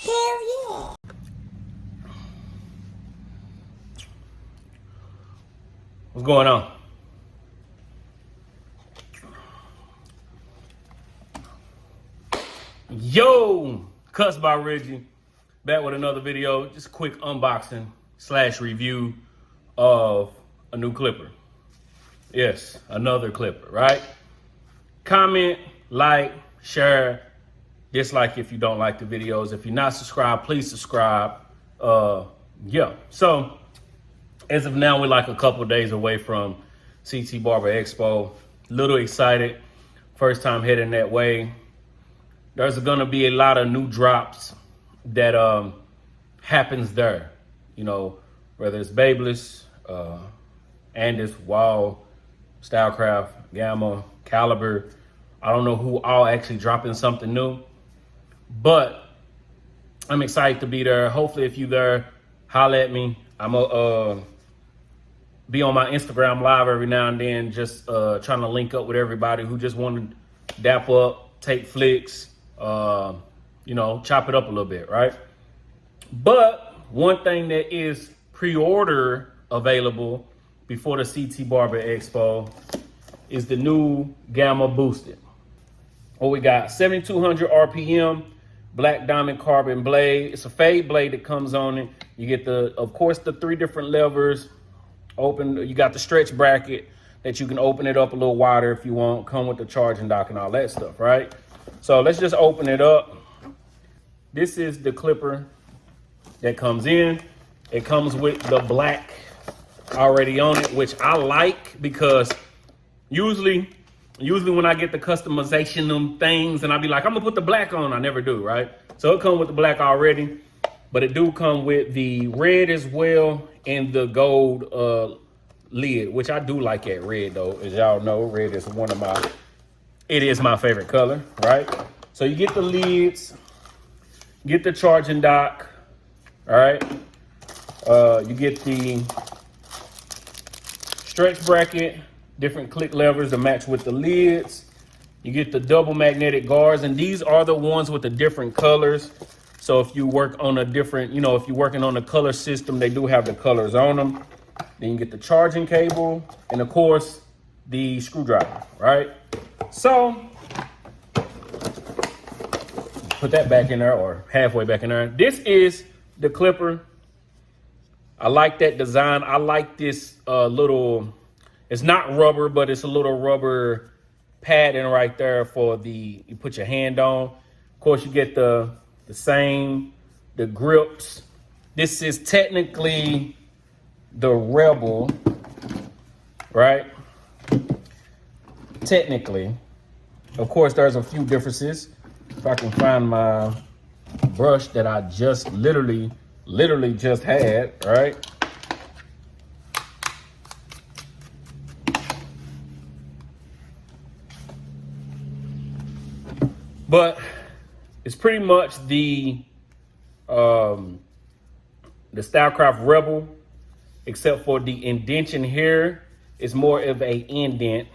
Hell yeah. What's going on? Yo, Cuts by Reggie, back with another video. Just a quick unboxing / review of a new clipper. Yes, another clipper, right? Comment, like, share, dislike if you don't like the videos. If you're not subscribed, please subscribe. Yeah, so as of now, we're like a couple days away from CT Barber Expo. Little excited. First time heading that way. There's gonna be a lot of new drops that happens there. You know, whether it's Babeless, Andis, Wall, Stylecraft, Gamma, Caliber. I don't know who all actually dropping something new, but I'm excited to be there. Hopefully, if you there, holla at me. I'm gonna be on my Instagram live every now and then, just trying to link up with everybody who just want to dap up, take flicks, you know, chop it up a little bit, right? But one thing that is pre-order available before the CT Barber Expo is the new Gamma Boosted. Well, we got 7,200 RPM, black diamond carbon blade. It's a fade blade that comes on it. You get of course, the 3 different levers. You got the stretch bracket that you can open it up a little wider if you want. Come with the charging dock and all that stuff, right? So let's just open it up. This is the clipper that comes in. It comes with the black already on it, which I like because usually when I get the customization things and I be like, I'm gonna put the black on, I never do, right? So it comes with the black already, but it do come with the red as well and the gold lid, which I do like that red though. As y'all know, red is my favorite color, right? So you get the lids, get the charging dock, all right? You get the stretch bracket, different click levers to match with the lids. You get the double magnetic guards, and these are the ones with the different colors. So if you work on a different, if you're working on a color system, they do have the colors on them. Then you get the charging cable, and of course, the screwdriver, right? So, put that back in there, or halfway back in there. This is the clipper. I like that design. I like this little, it's not rubber, but it's a little rubber padding right there for you put your hand on. Of course, you get the grips. This is technically the Rebel, right? Technically. Of course, there's a few differences. If I can find my brush that I just literally just had, right? But it's pretty much the Stylecraft Rebel, except for the indentation here is more of a indent.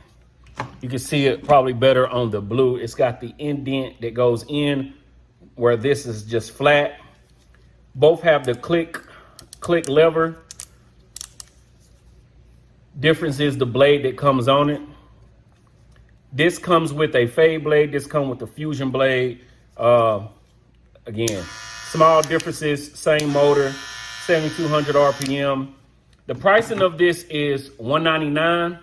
You can see it probably better on the blue. It's got the indent that goes in where this is just flat. Both have the click lever. Difference is the blade that comes on it. This comes with a fade blade. This comes with the fusion blade. Again, small differences, same motor, 7,200 RPM. The pricing of this is $199.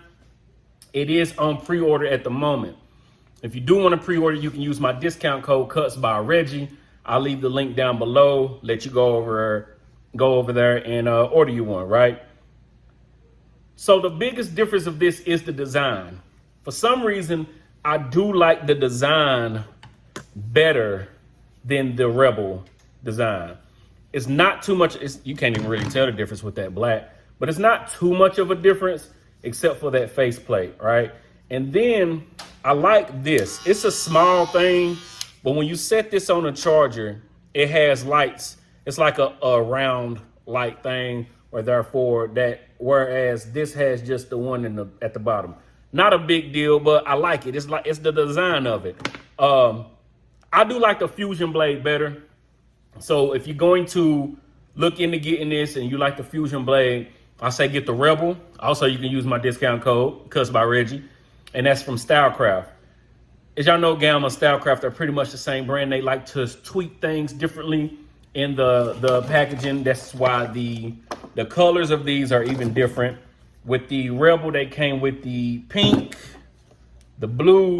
It is on pre-order at the moment. If you do want to pre-order, you can use my discount code Cuts by Reggie. I'll leave the link down below. Let you go over there and order you one, right? So the biggest difference of this is the design. For some reason, I do like the design better than the Rebel design. It's not too much. You can't even really tell the difference with that black, but it's not too much of a difference except for that faceplate, right? And then I like this. It's a small thing, but when you set this on a charger, it has lights. It's like a round light thing, or therefore that, whereas this has just the one at the bottom. Not a big deal, but I like it. It's the design of it. I do like the Fusion blade better. So if you're going to look into getting this and you like the Fusion blade, I say get the Rebel. Also, you can use my discount code, Cuss by Reggie, and that's from Stylecraft. As y'all know, Gamma and Stylecraft are pretty much the same brand. They like to tweak things differently in the packaging. That's why the colors of these are even different. With the Rebel, they came with the pink, the blue,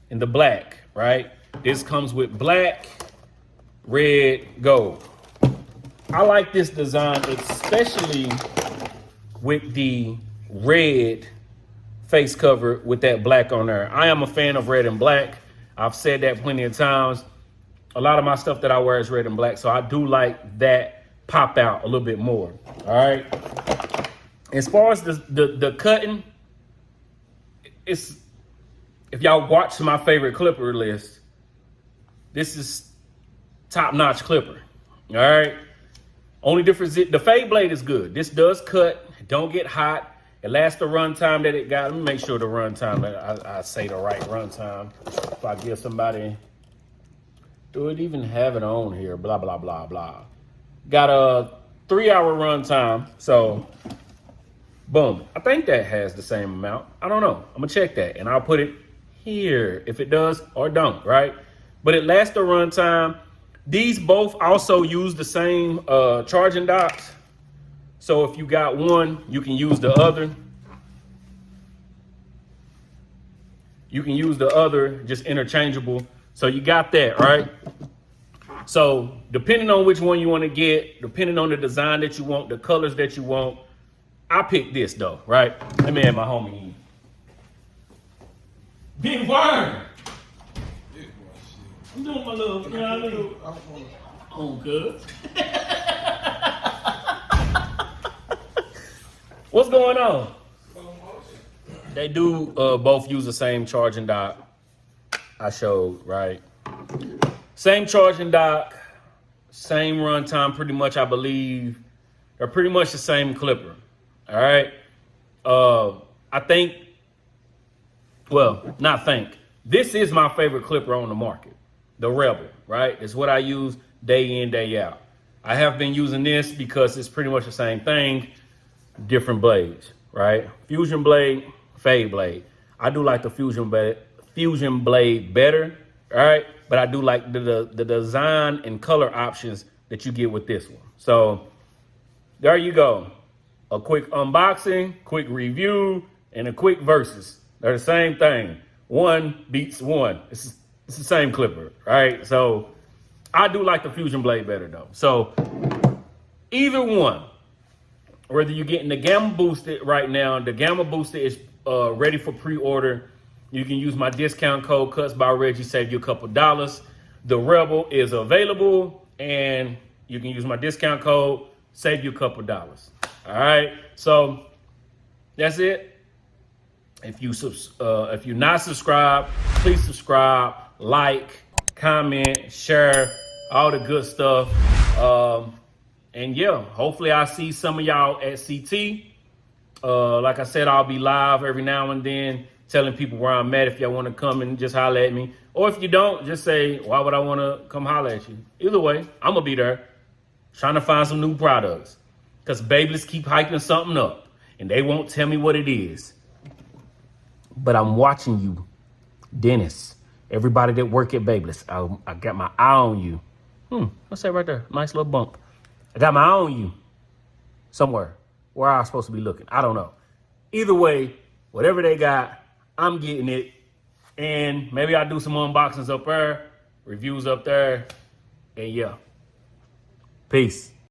and the black, right? This comes with black, red, gold. I like this design, especially with the red face cover with that black on there. I am a fan of red and black. I've said that plenty of times. A lot of my stuff that I wear is red and black, so I do like that pop out a little bit more. All right. As far as the cutting, it's, if y'all watch my favorite clipper list, this is top-notch clipper. All right. Only difference is the fade blade is good. This does cut, don't get hot. It lasts the run time that it got. Let me make sure the run time, I say the right run time. If I give somebody, do it even have it on here? Blah, blah, blah, blah. Got a 3-hour run time. So, boom. I think that has the same amount. I don't know. I'm going to check that. And I'll put it here if it does or don't, right? But it lasts the run time. These both also use the same charging docks. So if you got one, you can use the other. You can use the other, just interchangeable. So you got that, right? So depending on which one you want to get, depending on the design that you want, the colors that you want, I picked this though, right? Let me have my homie eat. Big Worm. I'm doing my little, you know what I mean? Oh, good. What's going on? They do both use the same charging dock I showed, right? Same charging dock, same runtime, pretty much, I believe. They're pretty much the same clipper, all right? I think, well, not think. This is my favorite clipper on the market, the Rebel, right? It's what I use day in, day out. I have been using this because it's pretty much the same thing, different blades, right? Fusion blade, fade blade. I do like the fusion blade better, all right? But I do like the design and color options that you get with this one. So there you go. A quick unboxing, quick review, and a quick versus. They're the same thing. One beats one. It's the same clipper, right? So I do like the fusion blade better though. So either one, whether you're getting the Gamma Boosted right now, the Gamma Boosted is ready for pre-order. You can use my discount code, Cuts by Reggie, save you a couple dollars. The Rebel is available, and you can use my discount code, save you a couple dollars. All right, so that's it. If you're not subscribed, please subscribe, like, comment, share, all the good stuff. And yeah, hopefully I'll see some of y'all at CT. Like I said, I'll be live every now and then telling people where I'm at if y'all want to come and just holler at me. Or if you don't, just say, why would I want to come holler at you? Either way, I'm going to be there trying to find some new products. Because Babyliss keep hyping something up and they won't tell me what it is. But I'm watching you, Dennis. Everybody that work at Babyliss, I got my eye on you. What's that right there? Nice little bump. I got my eye on you somewhere. Where I'm supposed to be looking, I don't know. Either way, whatever they got, I'm getting it. And maybe I'll do some unboxings up there, reviews up there. And yeah, peace.